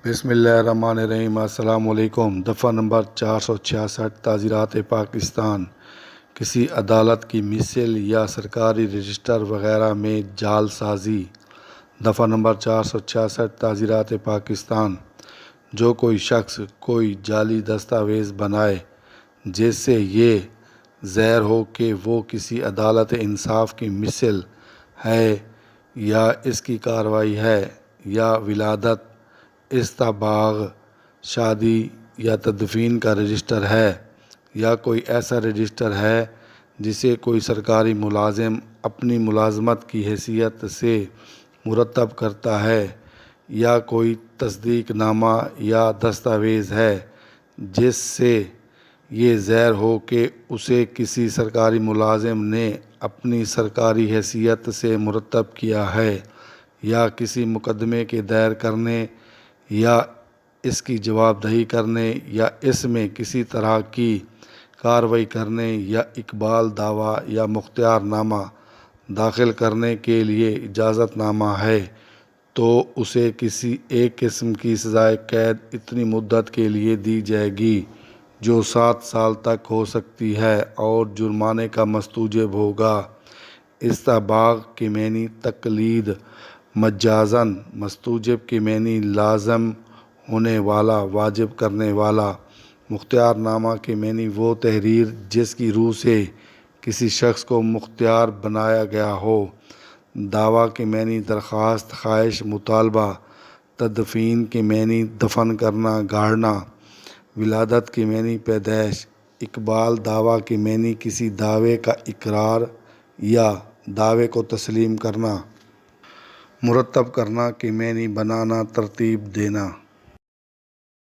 بسم اللہ الرحمن الرحیم۔ السلام علیکم۔ دفعہ نمبر 466 تعزیرات پاکستان کسی عدالت کی مثل یا سرکاری رجسٹر وغیرہ میں جعل سازی۔ دفعہ نمبر 466 تعزیرات پاکستان جو کوئی شخص کوئی جعلی دستاویز بنائے جس سے یہ ظاہر ہو کہ وہ کسی عدالت انصاف کی مثل ہے یا اس کی کارروائی ہے یا ولادت، استباغ، شادی یا تدفین کا رجسٹر ہے یا کوئی ایسا رجسٹر ہے جسے کوئی سرکاری ملازم اپنی ملازمت کی حیثیت سے مرتب کرتا ہے یا کوئی تصدیق نامہ یا دستاویز ہے جس سے یہ ظاہر ہو کہ اسے کسی سرکاری ملازم نے اپنی سرکاری حیثیت سے مرتب کیا ہے یا کسی مقدمے کے دائر کرنے یا اس کی جواب دہی کرنے یا اس میں کسی طرح کی کارروائی کرنے یا اقبال دعویٰ یا مختار نامہ داخل کرنے کے لیے اجازت نامہ ہے تو اسے کسی ایک قسم کی سزائے قید اتنی مدت کے لیے دی جائے گی جو 7 سال تک ہو سکتی ہے اور جرمانے کا مستوجب ہوگا۔ استباغ کے معنی تقلید، مجازاً مستوجب کے معنی لازم ہونے والا، واجب کرنے والا۔ مختار نامہ کے معنی وہ تحریر جس کی روح سے کسی شخص کو مختار بنایا گیا ہو۔ دعویٰ کے معنی درخواست، خواہش، مطالبہ۔ تدفین کے معنی دفن کرنا، گاڑنا۔ ولادت کے معنی پیدائش۔ اقبال دعویٰ کے معنی کسی دعوے کا اقرار یا دعوے کو تسلیم کرنا۔ مرتب کرنا کے معنی بنانا، ترتیب دینا۔